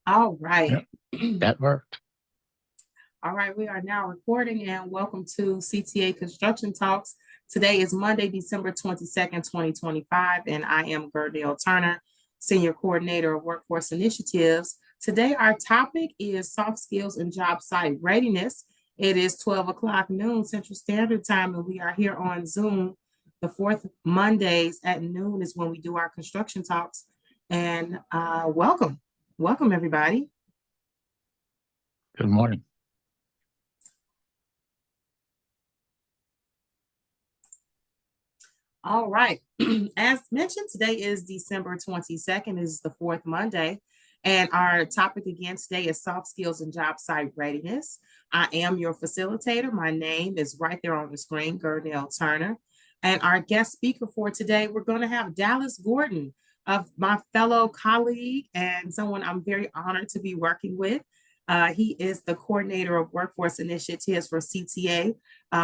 All right. Yep, that worked. All right, we are now recording and welcome to CTA Construction Talks. Today is Monday, December 22nd, 2025, and I am Gerdale Turner, Senior Coordinator of Workforce Initiatives. Today, our topic is soft skills and job site readiness. It is 12 o'clock noon Central Standard Time, and we are here on Zoom. The fourth Mondays at noon is when we do our construction talks. And welcome everybody. Good morning. All right. As mentioned, today is December 22nd, is the fourth Monday. And our topic again today is soft skills and job site readiness. I am your facilitator. My name is right there on the screen, Gerdale Turner. And our guest speaker for today, we're going to have Dallas Gordon, of my fellow colleague and someone I'm very honored to be working with. He is the coordinator of workforce initiatives for CTA,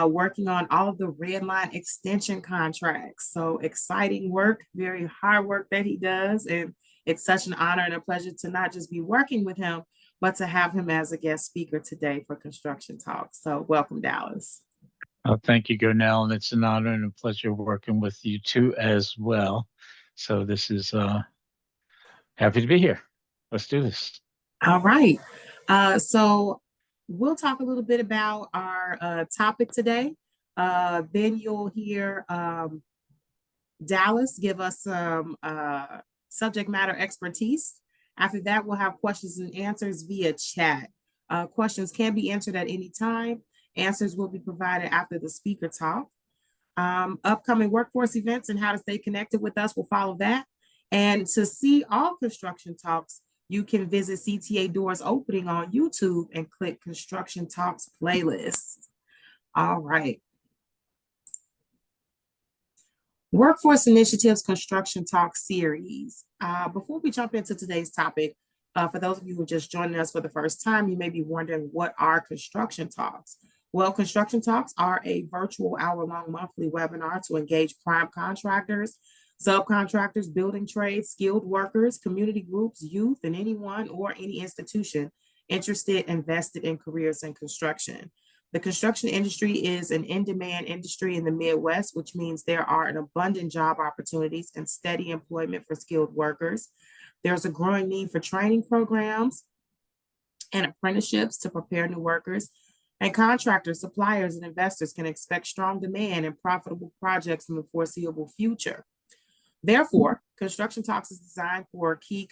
working on all of the red line extension contracts. So exciting work, very hard work that he does. And it's such an honor and a pleasure to not just be working with him, but to have him as a guest speaker today for Construction Talk. So welcome, Dallas. Thank you, Gurnell, and it's an honor and a pleasure working with you too as well. So this is happy to be here. Let's do this. All right. So we'll talk a little bit about our topic today. Then you'll hear Dallas give us some subject matter expertise. After that, we'll have questions and answers via chat. Questions can be answered at any time. Answers will be provided after the speaker talk. Upcoming workforce events and how to stay connected with us will follow that. And to see all construction talks, you can visit CTA Doors Opening on YouTube and click Construction Talks playlist. All right. Workforce Initiatives Construction Talk Series. Before we jump into today's topic, for those of you who are just joining us for the first time, you may be wondering, what are construction talks? Well, construction talks are a virtual hour-long monthly webinar to engage prime contractors, subcontractors, building trades, skilled workers, community groups, youth, and anyone or any institution interested and vested in careers in construction. The construction industry is an in-demand industry in the Midwest, which means there are an abundant job opportunities and steady employment for skilled workers. There's a growing need for training programs and apprenticeships to prepare new workers. And contractors, suppliers, and investors can expect strong demand and profitable projects in the foreseeable future. Therefore, Construction Talks is designed for key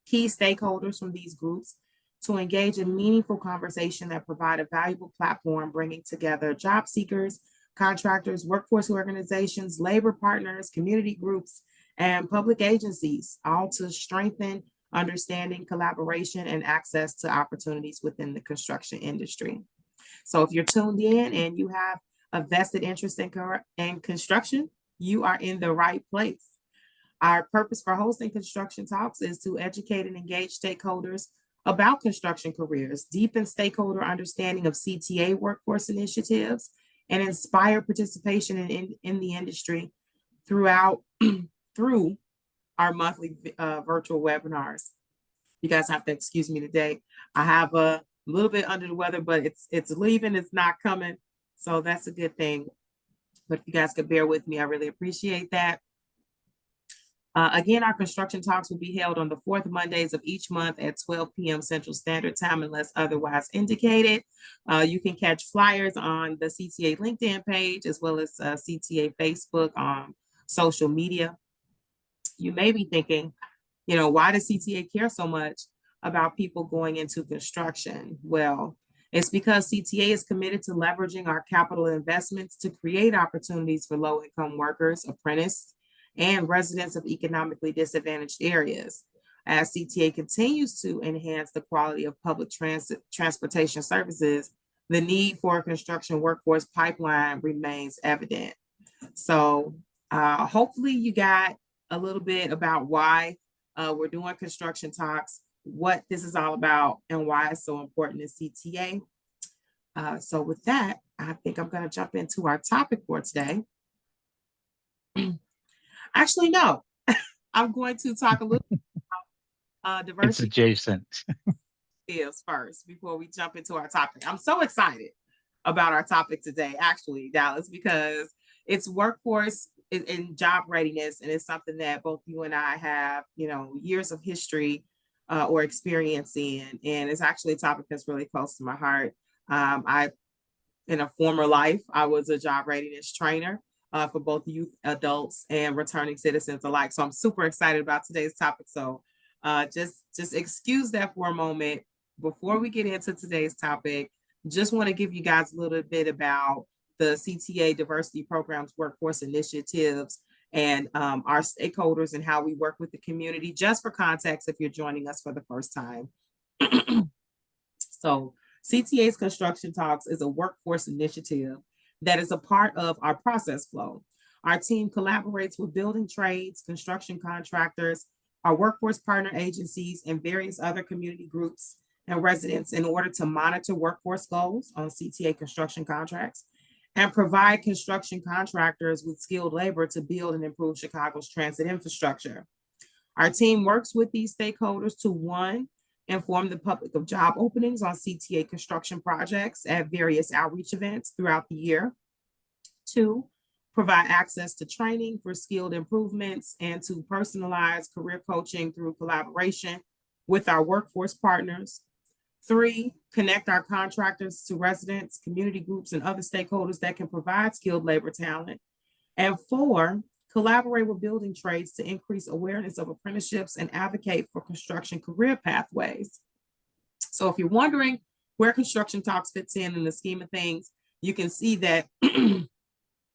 stakeholders from these groups to engage in meaningful conversation that provide a valuable platform, bringing together job seekers, contractors, workforce organizations, labor partners, community groups, and public agencies, all to strengthen understanding, collaboration, and access to opportunities within the construction industry. So if you're tuned in and you have a vested interest in construction, you are in the right place. Our purpose for hosting Construction Talks is to educate and engage stakeholders about construction careers, deepen stakeholder understanding of CTA workforce initiatives, and inspire participation in the industry throughout through our monthly virtual webinars. You guys have to excuse me today. I have a little bit under the weather, but it's leaving, it's not coming. So that's a good thing. But if you guys could bear with me, I really appreciate that. Again, our construction talks will be held on the fourth Mondays of each month at 12 p.m. Central Standard Time, unless otherwise indicated. You can catch flyers on the CTA LinkedIn page, as well as CTA Facebook on social media. You may be thinking, why does CTA care so much about people going into construction? Well, it's because CTA is committed to leveraging our capital investments to create opportunities for low-income workers, apprentices, and residents of economically disadvantaged areas. As CTA continues to enhance the quality of public transportation services, the need for a construction workforce pipeline remains evident. So hopefully you got a little bit about why we're doing construction talks, what this is all about, and why it's so important to CTA. So with that, I think I'm going to jump into our topic for today. Actually, no, I'm going to talk a little It's Diversity adjacent. is first before we jump into our topic. I'm so excited about our topic today, actually, Dallas, because it's workforce and job readiness, and it's something that both you and I have, years of history or experience in, and it's actually a topic that's really close to my heart. I, in a former life, I was a job readiness trainer for both youth, adults, and returning citizens alike. So I'm super excited about today's topic. So just excuse that for a moment. Before we get into today's topic, just want to give you guys a little bit about the CTA diversity programs, workforce initiatives, and our stakeholders and how we work with the community, just for context if you're joining us for the first time. So CTA's Construction Talks is a workforce initiative that is a part of our process flow. Our team collaborates with building trades, construction contractors, our workforce partner agencies, and various other community groups and residents in order to monitor workforce goals on CTA construction contracts and provide construction contractors with skilled labor to build and improve Chicago's transit infrastructure. Our team works with these stakeholders to, one, inform the public of job openings on CTA construction projects at various outreach events throughout the year. Two, provide access to training for skilled improvements and to personalize career coaching through collaboration with our workforce partners. Three, connect our contractors to residents, community groups, and other stakeholders that can provide skilled labor talent. And four, collaborate with building trades to increase awareness of apprenticeships and advocate for construction career pathways. So if you're wondering where Construction Talks fits in the scheme of things, you can see that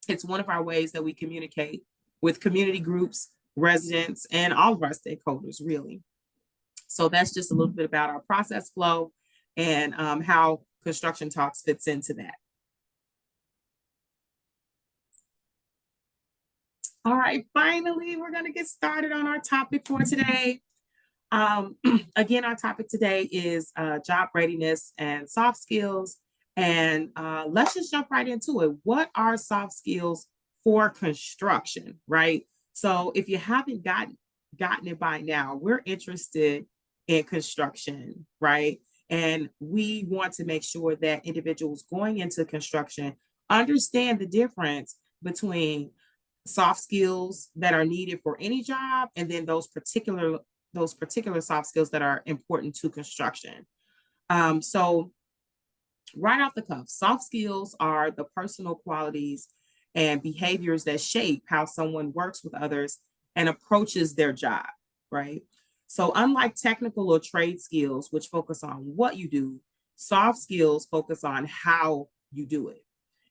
it's one of our ways that we communicate with community groups, residents, and all of our stakeholders, really. So that's just a little bit about our process flow and how Construction Talks fits into that. All right, finally, we're going to get started on our topic for today. Again, our topic today is job readiness and soft skills. And let's just jump right into it. What are soft skills for construction, right? So if you haven't gotten it by now, we're interested in construction, right? And we want to make sure that individuals going into construction understand the difference between soft skills that are needed for any job and then those particular soft skills that are important to construction. So right off the cuff, soft skills are the personal qualities and behaviors that shape how someone works with others and approaches their job, right? So unlike technical or trade skills, which focus on what you do, soft skills focus on how you do it.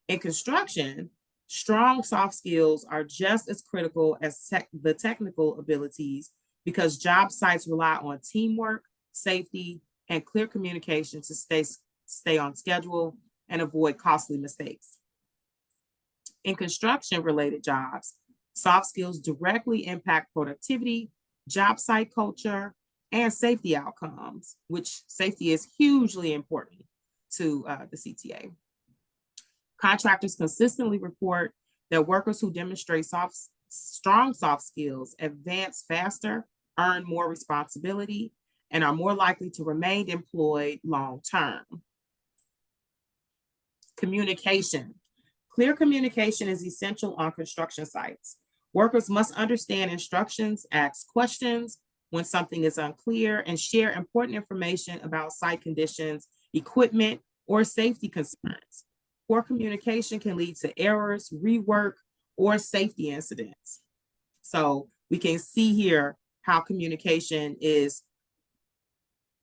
In construction, strong soft skills are just as critical as the technical abilities because job sites rely on teamwork, safety, and clear communication to stay on schedule and avoid costly mistakes. In construction-related jobs, soft skills directly impact productivity, job site culture, and safety outcomes, which safety is hugely important to the CTA. Contractors consistently report that workers who demonstrate strong soft skills advance faster, earn more responsibility, and are more likely to remain employed long term. Communication. Clear communication is essential on construction sites. Workers must understand instructions, ask questions when something is unclear, and share important information about site conditions, equipment, or safety concerns. Poor communication can lead to errors, rework, or safety incidents. So we can see here how communication is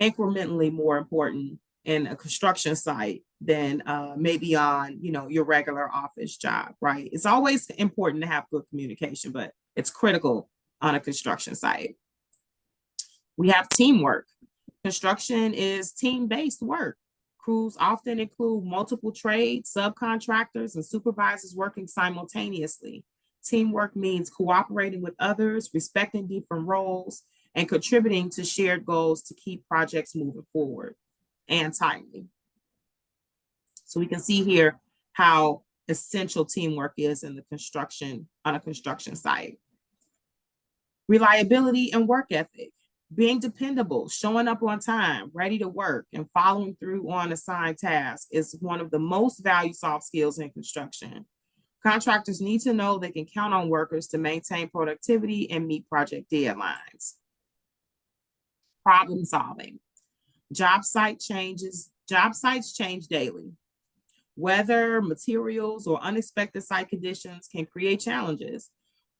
incrementally more important in a construction site than maybe on your regular office job, right? It's always important to have good communication, but it's critical on a construction site. We have teamwork. Construction is team-based work. Crews often include multiple trades, subcontractors, and supervisors working simultaneously. Teamwork means cooperating with others, respecting different roles, and contributing to shared goals to keep projects moving forward and timely. So we can see here how essential teamwork is in the construction, on a construction site. Reliability and work ethic. Being dependable, showing up on time, ready to work, and following through on assigned tasks is one of the most valued soft skills in construction. Contractors need to know they can count on workers to maintain productivity and meet project deadlines. Problem solving. Job sites change daily. Weather, materials, or unexpected site conditions can create challenges.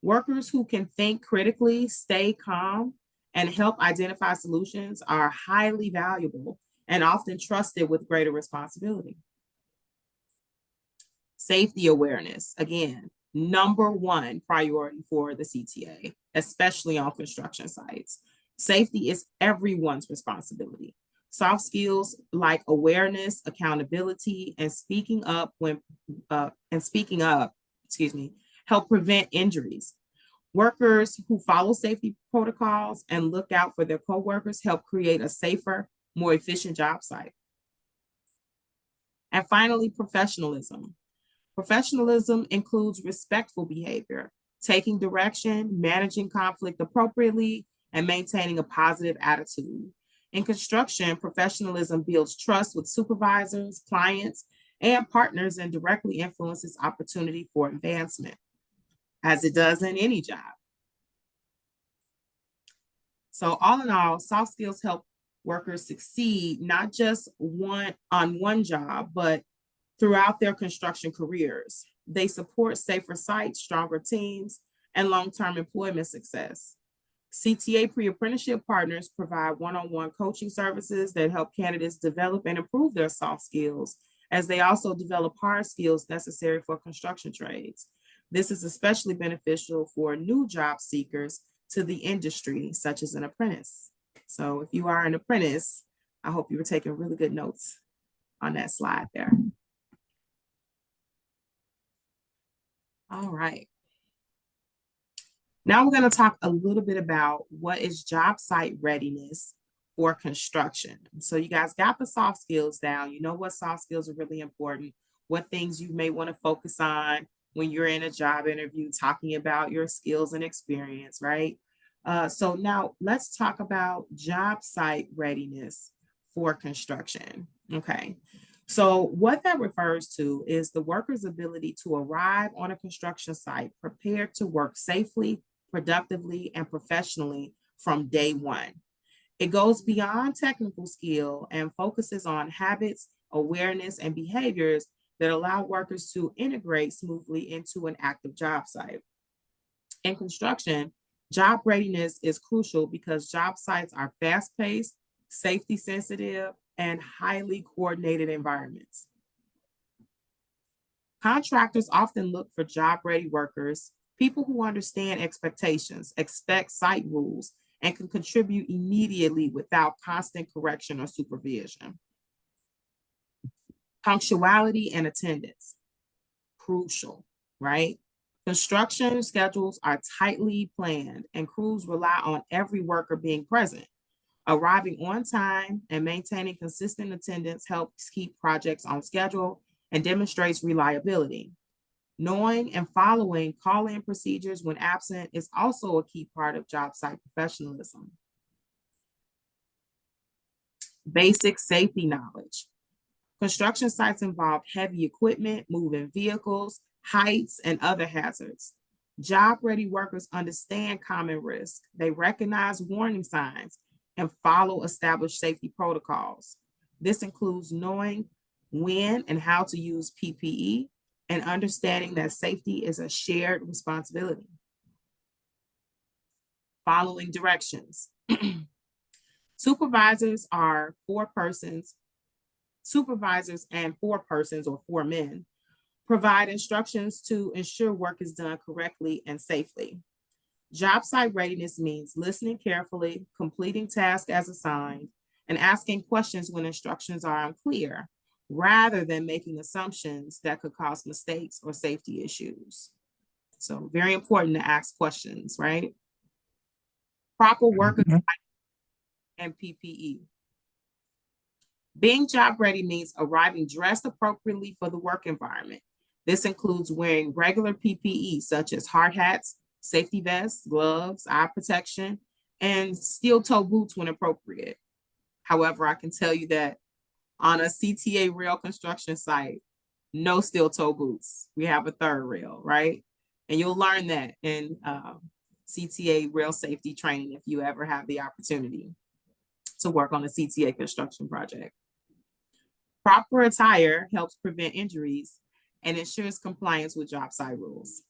Workers who can think critically, stay calm, and help identify solutions are highly valuable and often trusted with greater responsibility. Safety awareness, again, number one priority for the CTA, especially on construction sites. Safety is everyone's responsibility. Soft skills like awareness, accountability, and speaking up help prevent injuries. Workers who follow safety protocols and look out for their coworkers help create a safer, more efficient job site. And finally, professionalism. Professionalism includes respectful behavior, taking direction, managing conflict appropriately, and maintaining a positive attitude. In construction, professionalism builds trust with supervisors, clients, and partners and directly influences opportunity for advancement, as it does in any job. So all in all, soft skills help workers succeed, not just on one job, but throughout their construction careers. They support safer sites, stronger teams, and long-term employment success. CTA pre-apprenticeship partners provide one-on-one coaching services that help candidates develop and improve their soft skills, as they also develop hard skills necessary for construction trades. This is especially beneficial for new job seekers to the industry, such as an apprentice. So if you are an apprentice, I hope you were taking really good notes on that slide there. All right. Now we're going to talk a little bit about what is job site readiness for construction. So you guys got the soft skills down. You know what soft skills are really important, what things you may want to focus on when you're in a job interview, talking about your skills and experience, right? So now let's talk about job site readiness for construction. Okay. So what that refers to is the worker's ability to arrive on a construction site prepared to work safely, productively, and professionally from day one. It goes beyond technical skill and focuses on habits, awareness, and behaviors that allow workers to integrate smoothly into an active job site. In construction, job readiness is crucial because job sites are fast-paced, safety sensitive, and highly coordinated environments. Contractors often look for job-ready workers, people who understand expectations, expect site rules, and can contribute immediately without constant correction or supervision. Punctuality and attendance, crucial, right? Construction schedules are tightly planned and crews rely on every worker being present. Arriving on time and maintaining consistent attendance helps keep projects on schedule and demonstrates reliability. Knowing and following call-in procedures when absent is also a key part of job site professionalism. Basic safety knowledge. Construction sites involve heavy equipment, moving vehicles, heights, and other hazards. Job-ready workers understand common risks. They recognize warning signs and follow established safety protocols. This includes knowing when and how to use PPE and understanding that safety is a shared responsibility. Following directions. Supervisors and four persons or four men provide instructions to ensure work is done correctly and safely. Job site readiness means listening carefully, completing tasks as assigned, and asking questions when instructions are unclear, rather than making assumptions that could cause mistakes or safety issues. So very important to ask questions, right? Proper work and PPE. Being job ready means arriving dressed appropriately for the work environment. This includes wearing regular PPE, such as hard hats, safety vests, gloves, eye protection, and steel toe boots when appropriate. However, I can tell you that on a CTA rail construction site, no steel toe boots. We have a third rail, right? And you'll learn that in CTA rail safety training if you ever have the opportunity to work on a CTA construction project. Proper attire helps prevent injuries and ensures compliance with job site rules.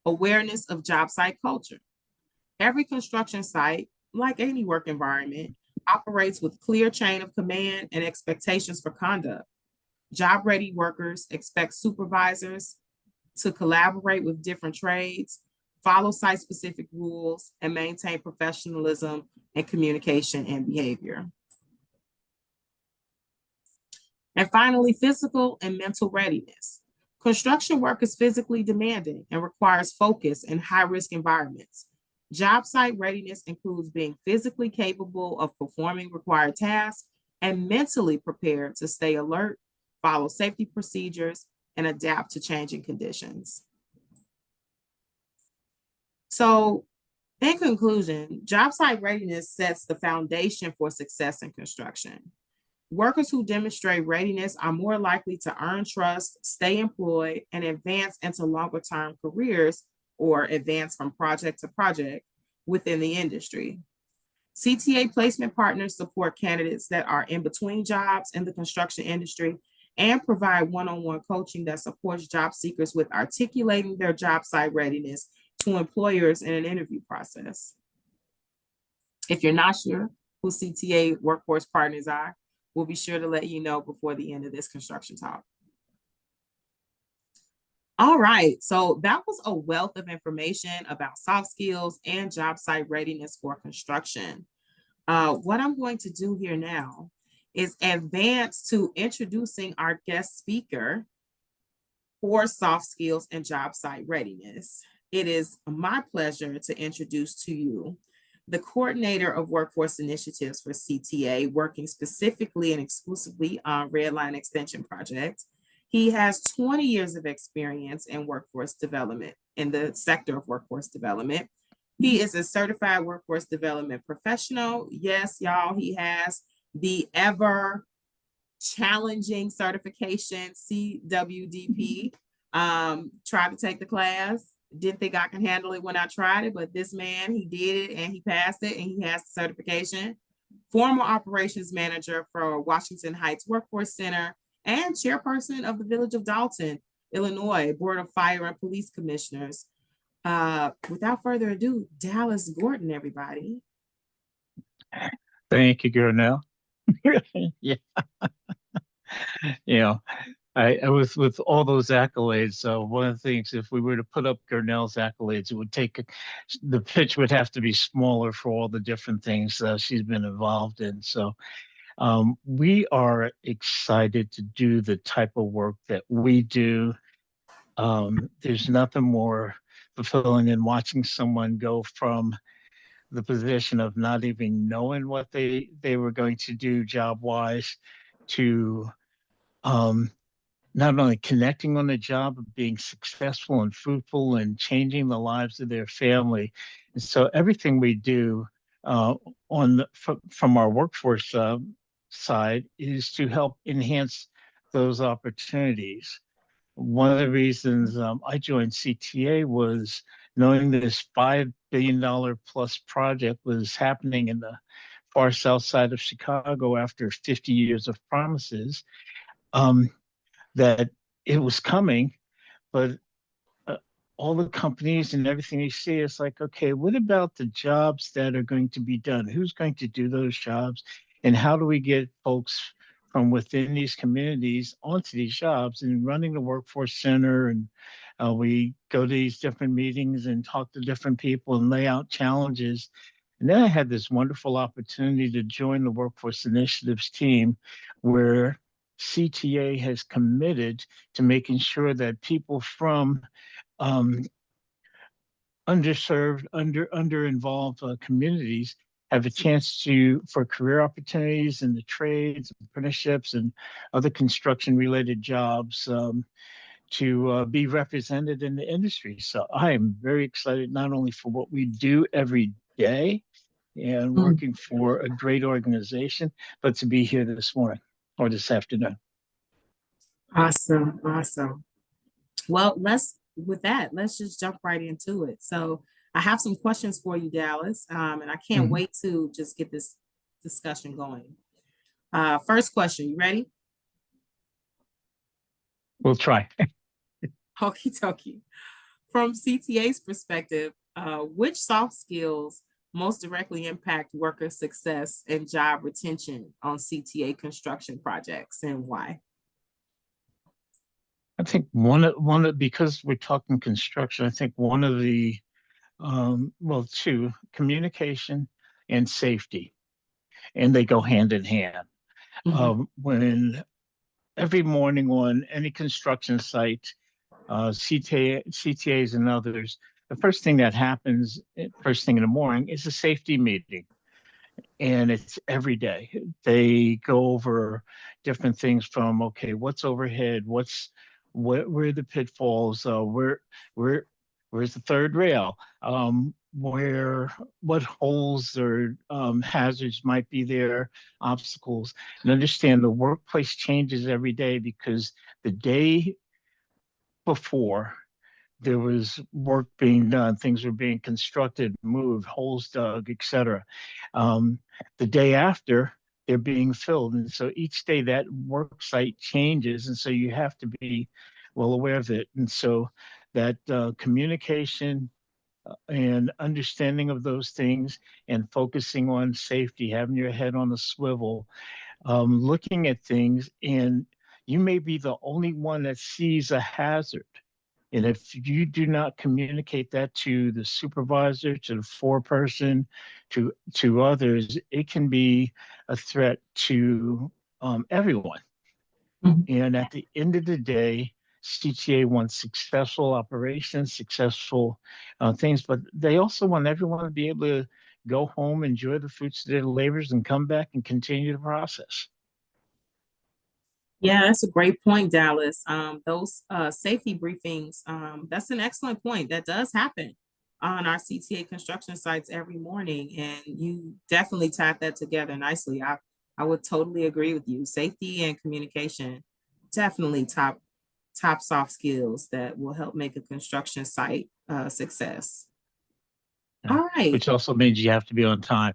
Awareness of job site culture. Every construction site, like any work environment, operates with clear chain of command and expectations for conduct. Job-ready workers expect supervisors to collaborate with different trades, follow site-specific rules, and maintain professionalism and communication and behavior. And finally, physical and mental readiness. Construction work is physically demanding and requires focus in high-risk environments. Job site readiness includes being physically capable of performing required tasks and mentally prepared to stay alert, follow safety procedures, and adapt to changing conditions. So, in conclusion, job site readiness sets the foundation for success in construction. Workers who demonstrate readiness are more likely to earn trust, stay employed, and advance into longer-term careers or advance from project to project within the industry. CTA placement partners support candidates that are in between jobs in the construction industry and provide one-on-one coaching that supports job seekers with articulating their job site readiness to employers in an interview process. If you're not sure who CTA workforce partners are, we'll be sure to let you know before the end of this construction talk. All right, so that was a wealth of information about soft skills and job site readiness for construction. What I'm going to do here now is advance to introducing our guest speaker for soft skills and job site readiness. It is my pleasure to introduce to you the coordinator of workforce initiatives for CTA, working specifically and exclusively on Red Line Extension projects. He has 20 years of experience in workforce development in the sector of workforce development. He is a certified workforce development professional. Yes, y'all, he has the ever challenging certification, CWDP. Tried to take the class, didn't think I can handle it when I tried it, but this man, he did it and he passed it and he has the certification. Former operations manager for Washington Heights Workforce Center and chairperson of the Village of Dalton, Illinois, Board of Fire and Police Commissioners. Without further ado, Dallas Gordon, everybody. Thank you, Gurnell. Yeah. You know, I was with all those accolades. So one of the things, if we were to put up Gurnell's accolades, it would take the pitch would have to be smaller for all the different things she's been involved in. So we are excited to do the type of work that we do. There's nothing more fulfilling than watching someone go from the position of not even knowing what they were going to do job wise to not only connecting on the job, but being successful and fruitful and changing the lives of their family. And so everything we do from our workforce side is to help enhance those opportunities. One of the reasons I joined CTA was knowing this $5 billion plus project was happening in the far south side of Chicago after 50 years of promises, that it was coming, but all the companies and everything you see, it's like, okay, what about the jobs that are going to be done? Who's going to do those jobs? And how do we get folks from within these communities onto these jobs? And running the workforce center, and we go to these different meetings and talk to different people and lay out challenges. And then I had this wonderful opportunity to join the Workforce Initiatives team, where CTA has committed to making sure that people from underserved, under-involved communities have a chance for career opportunities in the trades, apprenticeships, and other construction-related jobs, be represented in the industry. So I am very excited not only for what we do every day and Mm. working for a great organization, but to be here this morning or this afternoon. Awesome, awesome. Well, let's just jump right into it. So I have some questions for you, Dallas, and I can't Mhm. wait to just get this discussion going. First question, you ready? We'll try. Okie dokie. From CTA's perspective, which soft skills most directly impact worker success and job retention on CTA construction projects, and why? I think because we're talking construction, I think one of the well, two, communication and safety, and they go hand in hand. Mhm. When every morning on any construction site, CTAs and others, the first thing that happens first thing in the morning is a safety meeting, and it's every day. They go over different things from, okay, what's overhead, where are the pitfalls, where where's the third rail, what holes or hazards might be there, obstacles, and understand the workplace changes every day because the day before there was work being done, things were being constructed, moved, holes dug, etc. Um, the day after, they're being filled. And so each day that work site changes. And so you have to be well aware of it. And so that communication and understanding of those things and focusing on safety, having your head on a swivel, looking at things, and you may be the only one that sees a hazard. And if you do not communicate that to the supervisor, to the foreperson, to others, it can be a threat to everyone. Mhm. And at the end of the day, CTA wants successful operations, successful things, but they also want everyone to be able to go home, enjoy the fruits of their labors, and come back and continue the process. Yeah, that's a great point, Dallas. Those safety briefings, that's an excellent point. That does happen on our CTA construction sites every morning, and you definitely tied that together nicely. I would totally agree with you. Safety and communication, definitely top soft skills that will help make a construction site a success. Yeah. All right. Which also means you have to be on time.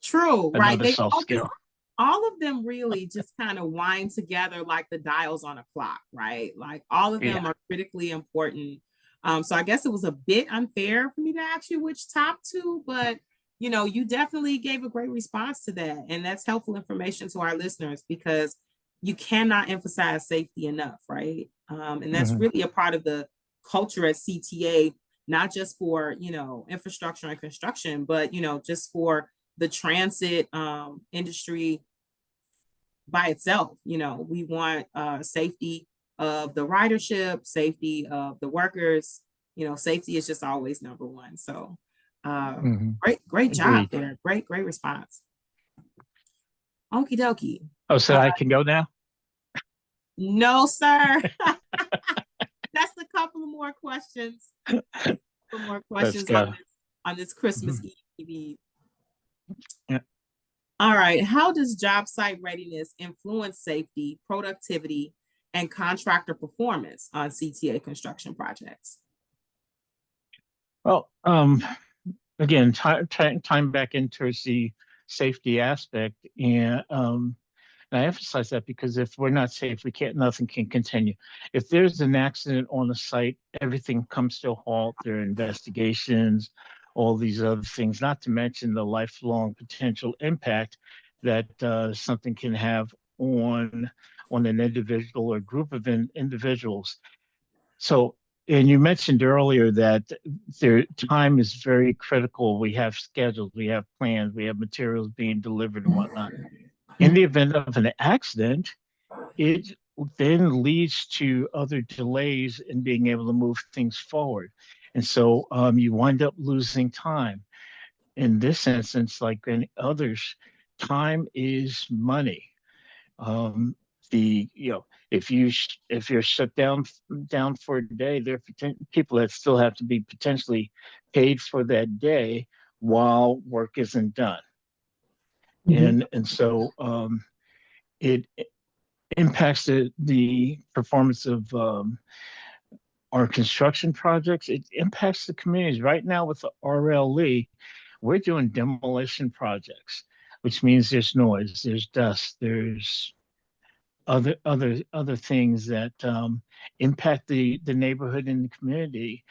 True, right? Another They soft all just skill. all of them really just kind of wind together like the dials on a clock, right? Like all of them Yeah. are critically important. So I guess it was a bit unfair for me to ask you which top two, but you definitely gave a great response to that. And that's helpful information to our listeners because you cannot emphasize safety enough, right? And that's Mhm. really a part of the culture at CTA, not just for, infrastructure and construction, but, just for the transit industry by itself. We want safety of the ridership, safety of the workers. Safety is just always number one. So Mhm. great job Agreed. there. Great response. Okie dokie. Oh, so I can go now? No, sir. That's a couple of more questions. Couple more Let's questions on go. this Christmas Mhm. Eve. Yeah. All right. How does job site readiness influence safety, productivity, and contractor performance on CTA construction projects? Well, again, time back into the safety aspect, and I emphasize that because if we're not safe, nothing can continue. If there's an accident on the site, everything comes to a halt. There are investigations, all these other things, not to mention the lifelong potential impact that something can have on an individual or group of individuals. So, and you mentioned earlier that their time is very critical. We have schedules, we have plans, we have materials being delivered and whatnot. In the event of an accident, it then leads to other delays in being able to move things forward. And so you wind up losing time. In this instance, like in others, time is money. Um, the if you're shut down for a day, there are people that still have to be potentially paid for that day while work isn't done. Mhm. And so it impacts the performance of our construction projects. It impacts the communities. Right now with the RLE, we're doing demolition projects, which means there's noise, there's dust, there's other things that impact the neighborhood and the community,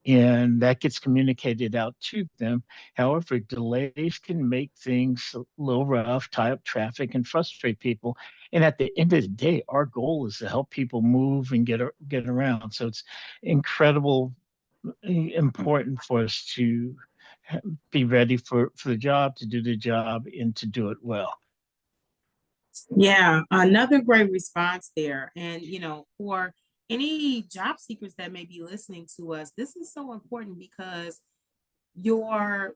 and that gets communicated out to them. However, delays can make things a little rough, tie up traffic, and frustrate people. And at the end of the day, our goal is to help people move and get around. So it's incredible important for us to be ready for the job, to do the job, and to do it well. Yeah, another great response there. And, for any job seekers that may be listening to us, this is so important because your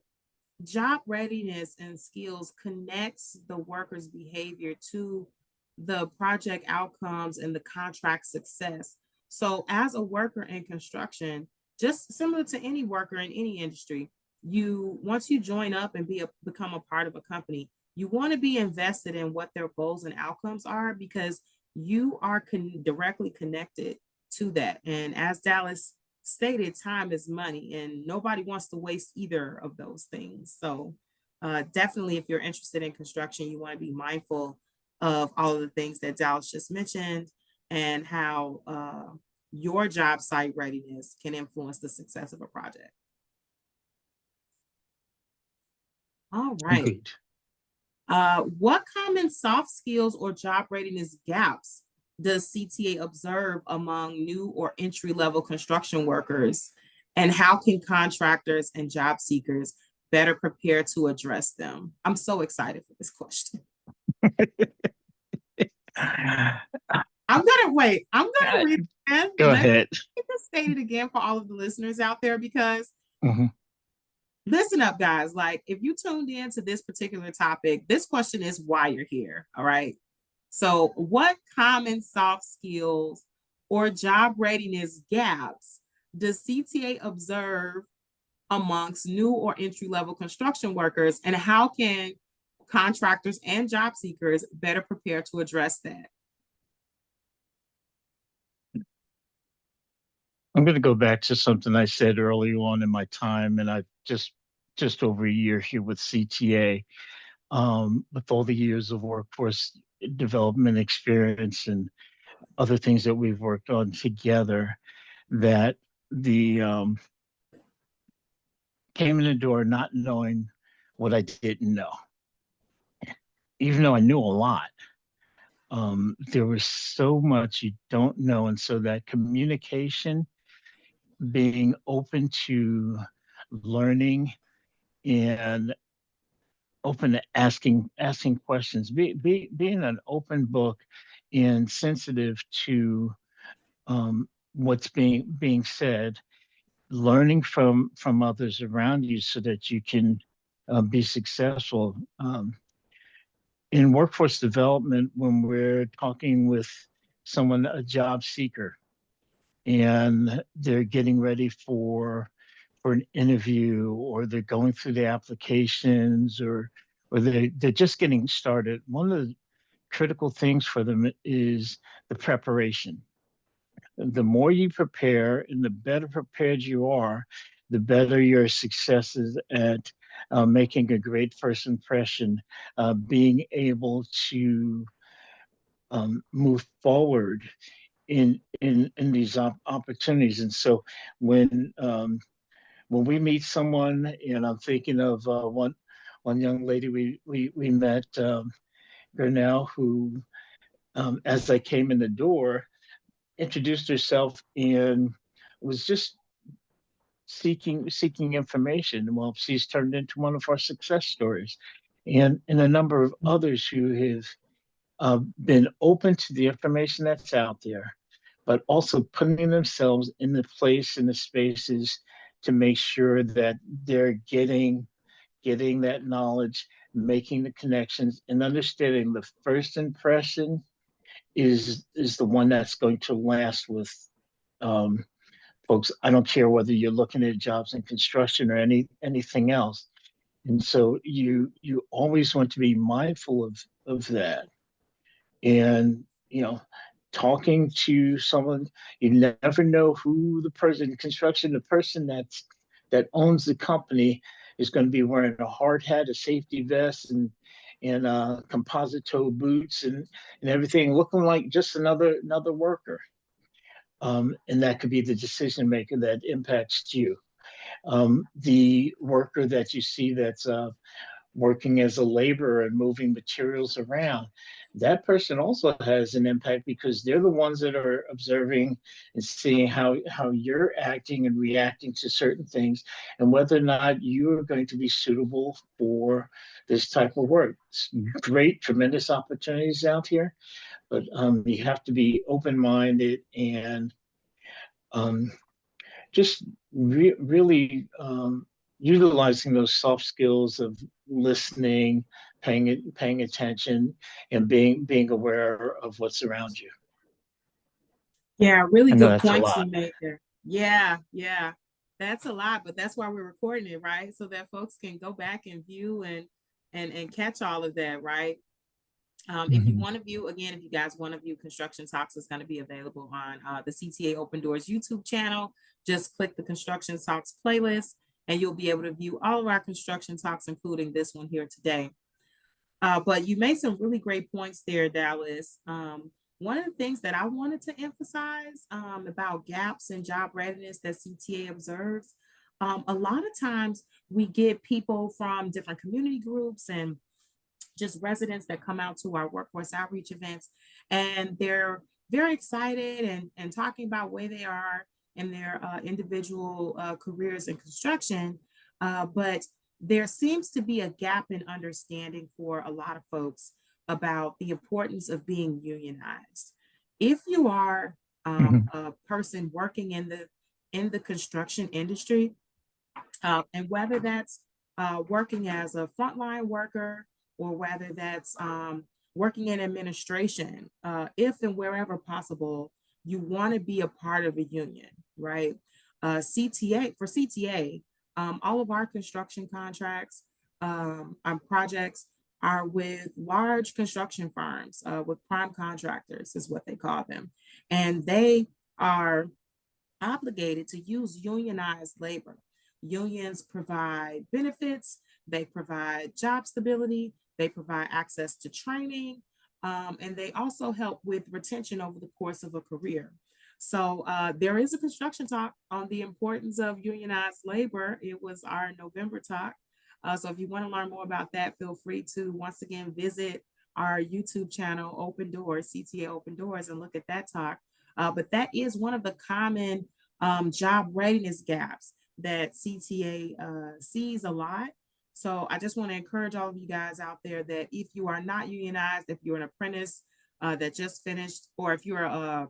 job readiness and skills connects the worker's behavior to the project outcomes and the contract success. So as a worker in construction, just similar to any worker in any industry, you once you join up and become a part of a company, you want to be invested in what their goals and outcomes are because you are directly connected to that. And as Dallas stated, time is money, and nobody wants to waste either of those things. So, definitely, if you're interested in construction, you want to be mindful of all of the things that Dallas just mentioned and how your job site readiness can influence the success of a project. All right. Agreed. What common soft skills or job readiness gaps does CTA observe among new or entry level construction workers? And how can contractors and job seekers better prepare to address them? I'm so excited for this question. I'm gonna wait. I'm gonna read it again. Go ahead. Me just state it again for all of the listeners out there because Mhm. listen up, guys. Like, if you tuned in to this particular topic, this question is why you're here. All right. So, what common soft skills or job readiness gaps does CTA observe amongst new or entry level construction workers, and how can contractors and job seekers better prepare to address that? I'm going to go back to something I said early on in my time, and I've just over a year here with CTA, with all the years of workforce development experience and other things that we've worked on together. That the came in the door not knowing what I didn't know, even though I knew a lot. There was so much you don't know, and so that communication, being open to learning and open to asking questions, being an open book and sensitive to what's being said, learning from others around you so that you can be successful in workforce development. When we're talking with someone, a job seeker, and they're getting ready for an interview, or they're going through the applications, or they're just getting started, one of the critical things for them is the preparation. The more you prepare and the better prepared you are, the better your successes at making a great first impression, being able to move forward in these opportunities. And so when we meet someone, and I'm thinking of one young lady we met, Gurnell, who as I came in the door, introduced herself and was just seeking information. Well, she's turned into one of our success stories, and a number of others who have been open to the information that's out there, but also putting themselves in the place and the spaces to make sure that they're getting that knowledge, making the connections, and understanding the first impression is the one that's going to last with um, folks. I don't care whether you're looking at jobs in construction or anything else. And so you always want to be mindful of that. And talking to someone, you never know who the person in construction, the person that owns the company is going to be wearing a hard hat, a safety vest, and composite toe boots and everything, looking like just another worker. And that could be the decision maker that impacts you. The worker that you see that's working as a laborer and moving materials around, that person also has an impact because they're the ones that are observing and seeing how you're acting and reacting to certain things and whether or not you are going to be suitable for this type of work. It's great, tremendous opportunities out here, but you have to be open-minded and um, just really utilizing those soft skills of listening, paying attention, and being aware of what's around you. Yeah, really I know good that's a points lot. you made there. Yeah, yeah. That's a lot, but that's why we're recording it, right? So that folks can go back and view and catch all of that, right? If you Mhm. want to view, again, if you guys want to view Construction Talks, it's going to be available on the CTA Open Doors YouTube channel. Just click the Construction Talks playlist and you'll be able to view all of our Construction Talks, including this one here today. But you made some really great points there, Dallas. One of the things that I wanted to emphasize about gaps in job readiness that CTA observes, a lot of times we get people from different community groups and just residents that come out to our workforce outreach events, and they're very excited and talking about where they are in their individual careers in construction. But there seems to be a gap in understanding for a lot of folks about the importance of being unionized. If you are Mhm. a person working in the construction industry, and whether that's working as a frontline worker or whether that's working in administration, if and wherever possible, you want to be a part of a union, right? CTA, all of our construction contracts on projects are with large construction firms, with prime contractors, is what they call them. And they are obligated to use unionized labor. Unions provide benefits, they provide job stability, they provide access to training, and they also help with retention over the course of a career. So there is a construction talk on the importance of unionized labor. It was our November talk. So if you want to learn more about that, feel free to once again visit our YouTube channel, Open Doors, CTA Open Doors, and look at that talk. But that is one of the common job readiness gaps that CTA sees a lot. So I just want to encourage all of you guys out there that if you are not unionized, if you're an apprentice that just finished, or if you're a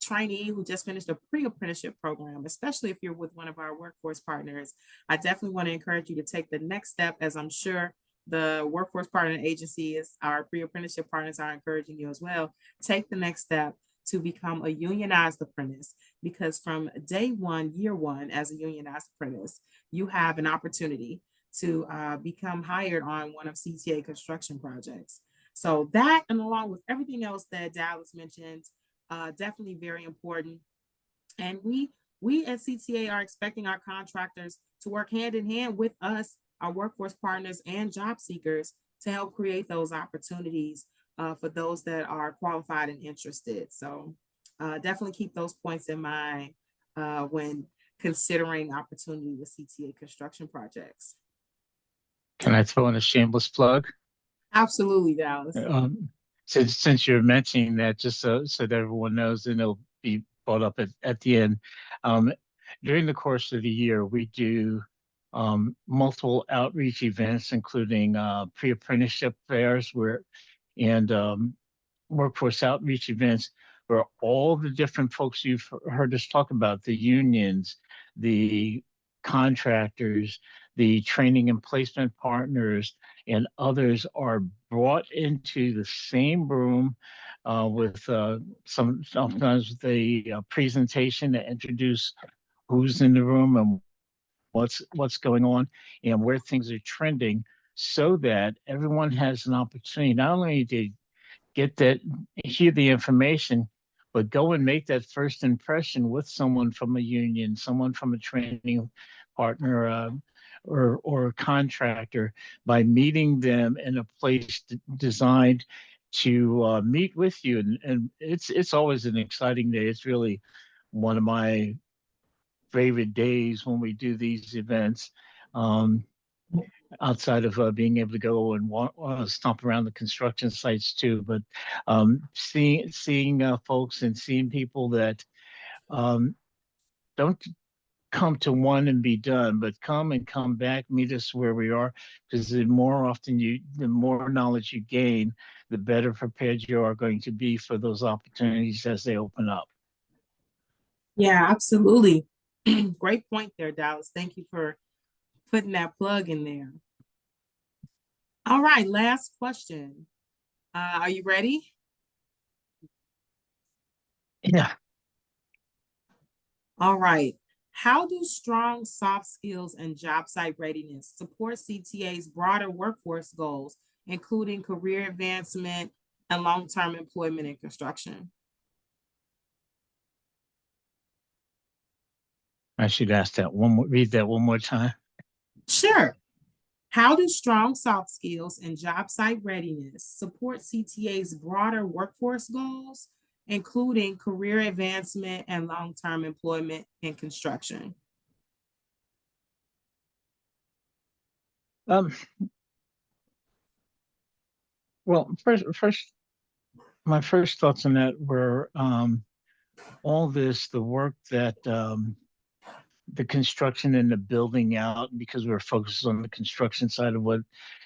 trainee who just finished a pre-apprenticeship program, especially if you're with one of our workforce partners, I definitely want to encourage you to take the next step, as I'm sure the workforce partner agency is, our pre-apprenticeship partners are encouraging you as well. Take the next step to become a unionized apprentice, because from day one, year one, as a unionized apprentice, you have an opportunity to become hired on one of CTA construction projects. So that, and along with everything else that Dallas mentioned, definitely very important. And we at CTA are expecting our contractors to work hand in hand with us, our workforce partners and job seekers, to help create those opportunities for those that are qualified and interested. So definitely keep those points in mind when considering opportunity with CTA construction projects. Can I throw in a shameless plug? Absolutely, Dallas. Um, since you're mentioning that, just so that everyone knows, and it'll be brought up at the end. Um, During the course of the year, we do multiple outreach events, including pre-apprenticeship fairs and workforce outreach events where all the different folks you've heard us talk about, the unions, the contractors, the training and placement partners, and others are brought into the same room with sometimes with a presentation to introduce who's in the room and what's going on and where things are trending, so that everyone has an opportunity not only to get that, hear the information, but go and make that first impression with someone from a union, someone from a training partner, or a contractor, by meeting them in a place designed to meet with you. And it's always an exciting day. It's really one of my favorite days when we do these events. Um, Outside of being able to go and stomp around the construction sites too, but seeing folks and seeing people that um, don't come to one and be done, but come back, meet us where we are, because the more knowledge you gain, the better prepared you are going to be for those opportunities as they open up. Yeah, absolutely. Great point there, Dallas. Thank you for putting that plug in there. All right, last question. Are you ready? Yeah. All right. How do strong soft skills and job site readiness support CTA's broader workforce goals, including career advancement and long-term employment in construction? I should ask that read that one more time. Sure. How do strong soft skills and job site readiness support CTA's broader workforce goals, including career advancement and long-term employment in construction? Um, well, first, my first thoughts on that were all the work that the construction and the building out, because we're focused on the construction side of what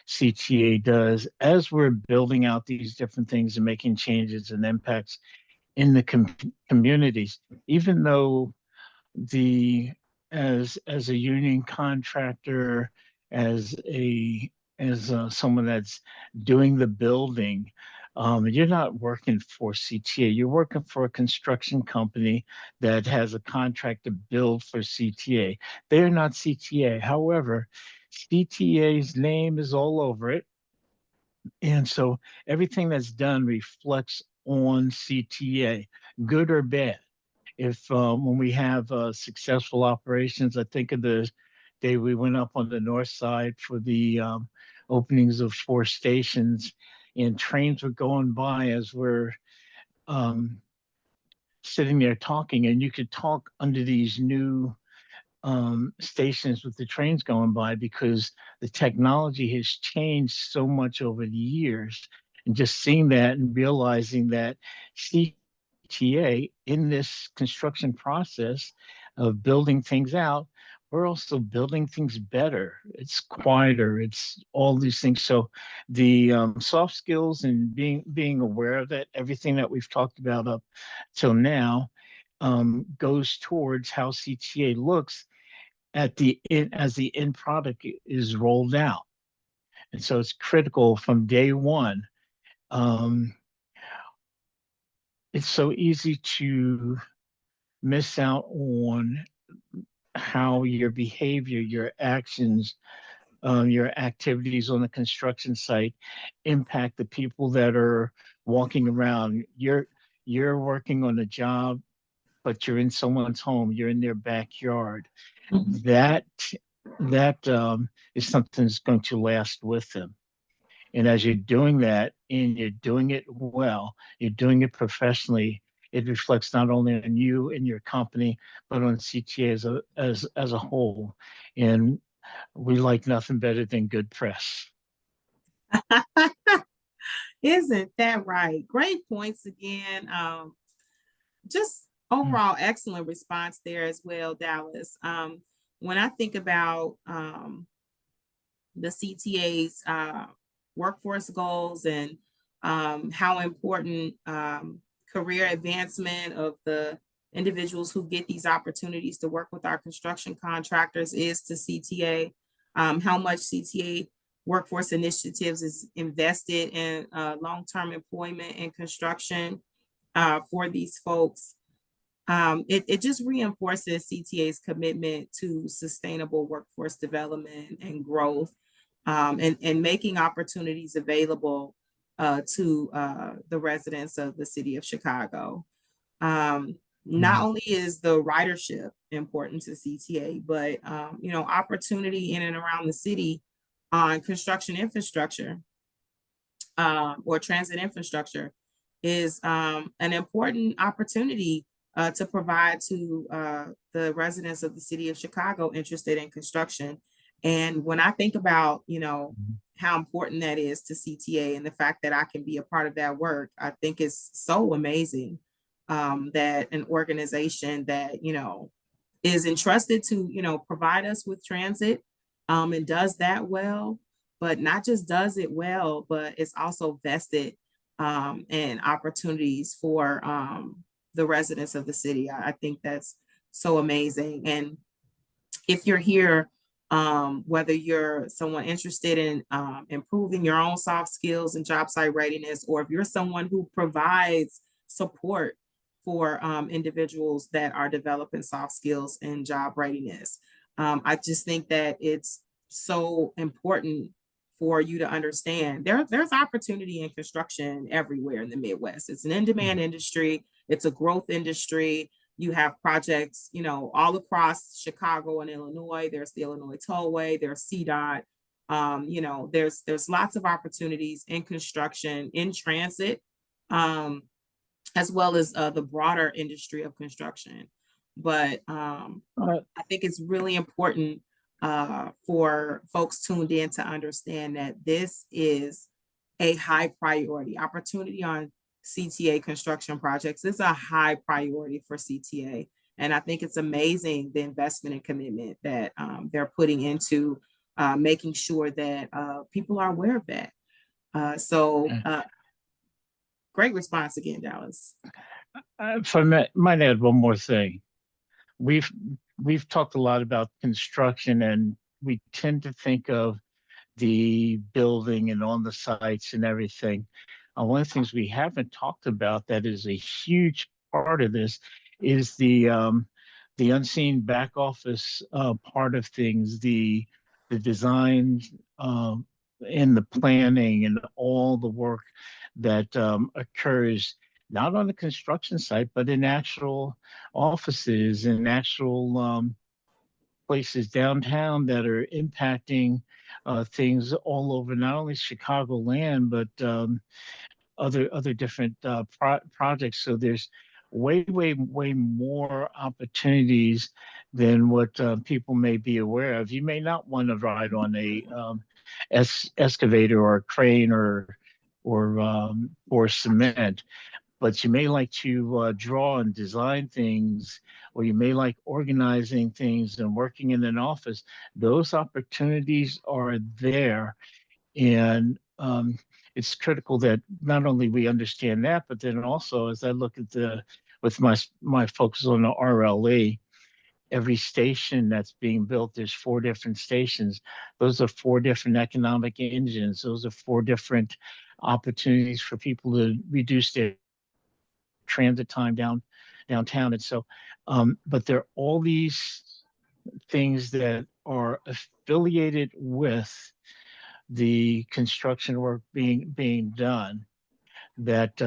CTA does. As we're building out these different things and making changes and impacts in the communities, even though the as a union contractor, as a someone that's doing the building, you're not working for CTA. You're working for a construction company that has a contract to build for CTA. They're not CTA. However, CTA's name is all over it, and so everything that's done reflects on CTA, good or bad. If When we have successful operations, I think of the day we went up on the north side for the openings of 4 stations, and trains were going by as we're um, sitting there talking, and you could talk under these new stations with the trains going by, because the technology has changed so much over the years. And just seeing that and realizing that CTA in this construction process of building things out, we're also building things better. It's quieter. It's all these things. So the soft skills and being aware of that, everything that we've talked about up till now, goes towards how CTA looks as the end product is rolled out. And so it's critical from day one. Um, it's so easy to miss out on how your behavior, your actions, your activities on the construction site impact the people that are walking around. You're working on a job, but you're in someone's home. You're in their backyard. Mhm. That is something that's going to last with them. And as you're doing that and you're doing it well, you're doing it professionally, it reflects not only on you and your company, but on CTA as a whole. And we like nothing better than good press. Isn't that right? Great points again. Just overall excellent response there as well, Dallas. When I think about the CTA's workforce goals and how important career advancement of the individuals who get these opportunities to work with our construction contractors is to CTA. How much CTA workforce initiatives is invested in long-term employment and construction for these folks. It just reinforces CTA's commitment to sustainable workforce development and growth, and making opportunities available to the residents of the city of Chicago. Not only is the ridership important to CTA, but opportunity in and around the city on construction infrastructure or transit infrastructure is an important opportunity to provide to the residents of the city of Chicago interested in construction. And when I think about, how important that is to CTA and the fact that I can be a part of that work, I think it's so amazing that an organization that, is entrusted to, provide us with transit and does that well, but not just does it well, but it's also vested in opportunities for the residents of the city. I think that's so amazing. And if you're here, whether you're someone interested in improving your own soft skills and job site readiness, or if you're someone who provides support for individuals that are developing soft skills and job readiness, I just think that it's so important for you to understand there's opportunity in construction everywhere in the Midwest. It's an in-demand industry. It's a growth industry. You have projects, all across Chicago and Illinois. There's the Illinois Tollway, there's CDOT. There's lots of opportunities in construction, in transit, as well as the broader industry of construction. But I think it's really important for folks tuned in to understand that this is a high priority opportunity on CTA construction projects. Is a high priority for CTA. And I think it's amazing the investment and commitment that they're putting into making sure that people are aware of that. Great response again, Dallas. If I might add one more thing, we've talked a lot about construction, and we tend to think of the building and on the sites and everything. One of the things we haven't talked about that is a huge part of this is the unseen back office part of things, the design and the planning and all the work that occurs not on the construction site, but in actual offices and actual places downtown that are impacting things all over not only Chicagoland, but other different projects. So there's way more opportunities than what people may be aware of. You may not want to ride on a excavator or a crane or cement, but you may like to draw and design things, or you may like organizing things and working in an office. Those opportunities are there. And it's critical that not only we understand that, but then also as I look at with my focus on the RLE, every station that's being built, there's 4 different stations. Those are 4 different economic engines. Those are 4 different opportunities for people to reduce their transit time downtown. And so, but there are all these things that are affiliated with the construction work being done that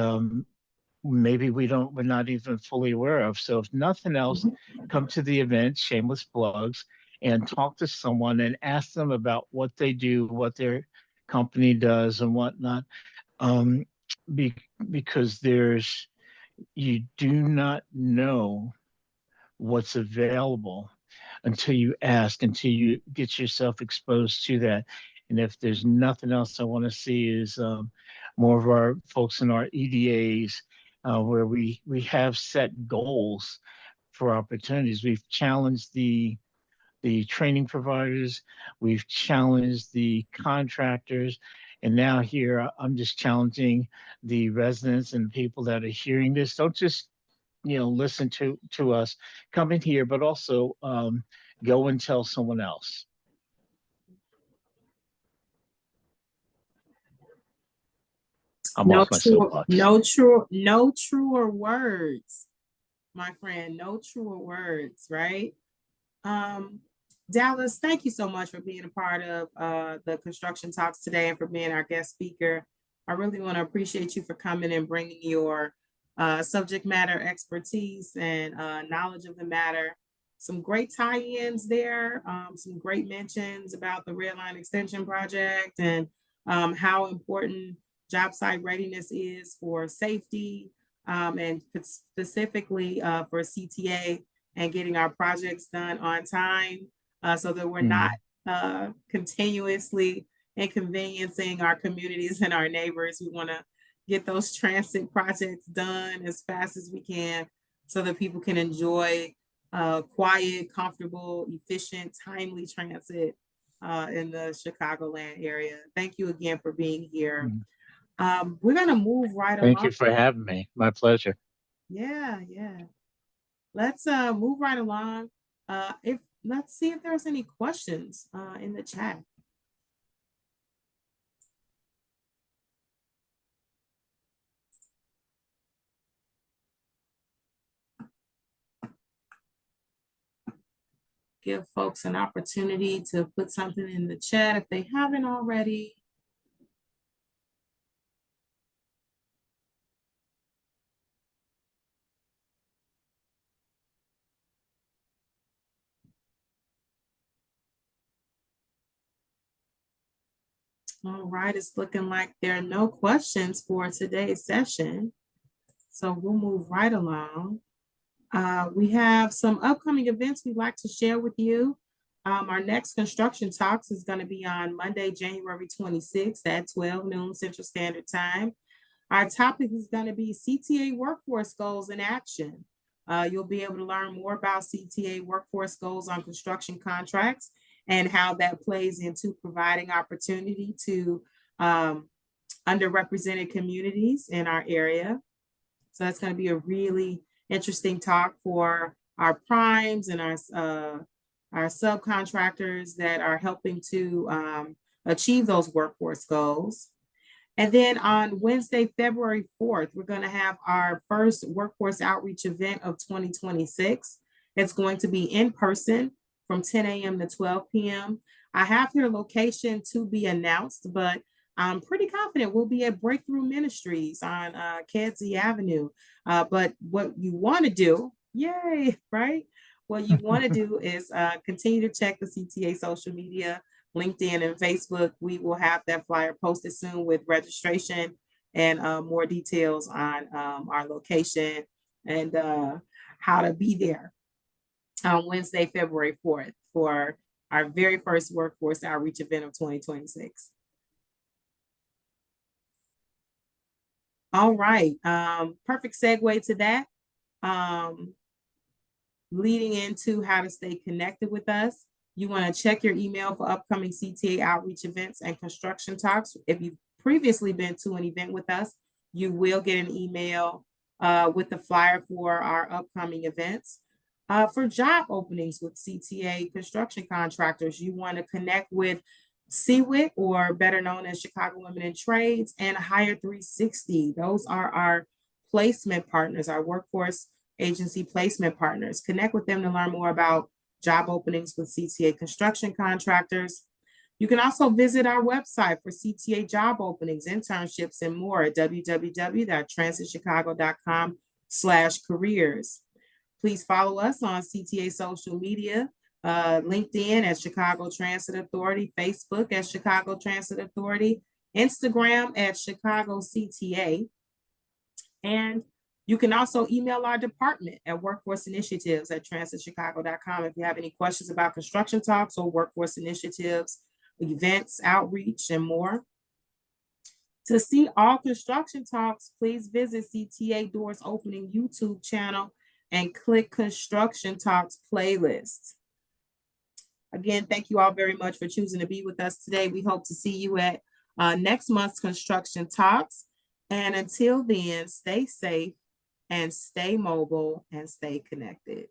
maybe we're not even fully aware of. So if nothing else, come to the event, shameless plugs, and talk to someone and ask them about what they do, what their company does and whatnot. Because you do not know what's available until you ask, until you get yourself exposed to that. And if there's nothing else I want to see is more of our folks in our EDAs where we have set goals for opportunities. We've challenged the training providers, we've challenged the contractors, and now here I'm just challenging the residents and people that are hearing this. Don't just listen to us, come in here, but also go and tell someone else. I'm No off my true, soapbox. no truer words, my friend. No truer words, right? Um, Dallas, thank you so much for being a part of the construction talks today and for being our guest speaker. I really want to appreciate you for coming and bringing your subject matter expertise and knowledge of the matter. Some great tie-ins there, some great mentions about the Red Line Extension Project and how important job site readiness is for safety and specifically for CTA and getting our projects done on time so that we're not continuously inconveniencing our communities and our neighbors. We want to get those transit projects done as fast as we can so that people can enjoy quiet, comfortable, efficient, timely transit in the Chicagoland area. Thank you again for being here. We're going to move right along. Thank you for having me. My pleasure. Yeah. Let's move right along. If let's see if there's any questions in the chat. Give folks an opportunity to put something in the chat if they haven't already. All right, it's looking like there are no questions for today's session. So we'll move right along. We have some upcoming events we'd like to share with you. Our next construction talks is going to be on Monday, January 26th at 12 noon Central Standard Time. Our topic is going to be CTA workforce goals in action. You'll be able to learn more about CTA workforce goals on construction contracts and how that plays into providing opportunity to underrepresented communities in our area. So that's going to be a really interesting talk for our primes and our subcontractors that are helping to achieve those workforce goals. And then on Wednesday, February 4th, we're going to have our first workforce outreach event of 2026. It's going to be in person from 10 a.m. to 12 p.m. I have your location to be announced, but I'm pretty confident we'll be at Breakthrough Ministries on Kedzie Avenue. But what you want to do, yay, right? What you want to do is continue to check the CTA social media, LinkedIn and Facebook. We will have that flyer posted soon with registration and more details on our location and how to be there on Wednesday, February 4th for our very first workforce outreach event of 2026. All right, perfect segue to that. Leading into how to stay connected with us. You want to check your email for upcoming CTA outreach events and construction talks. If you've previously been to an event with us, you will get an email with the flyer for our upcoming events. For job openings with CTA construction contractors, you want to connect with CWIT, or better known as Chicago Women in Trades, and Hire 360. Those are our placement partners, our workforce agency placement partners. Connect with them to learn more about job openings with CTA construction contractors. You can also visit our website for CTA job openings, internships, and more at www.transitchicago.com/careers. Please follow us on CTA social media, LinkedIn at Chicago Transit Authority, Facebook at Chicago Transit Authority, Instagram at Chicago CTA. And you can also email our department at workforce initiatives at transitchicago.com if you have any questions about construction talks or workforce initiatives, events, outreach, and more. To see all construction talks, please visit CTA Doors Opening YouTube channel and click Construction Talks playlist. Again, thank you all very much for choosing to be with us today. We hope to see you at next month's Construction Talks. And until then, stay safe and stay mobile and stay connected.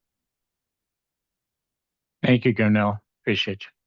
Thank you, Gonell. Appreciate you.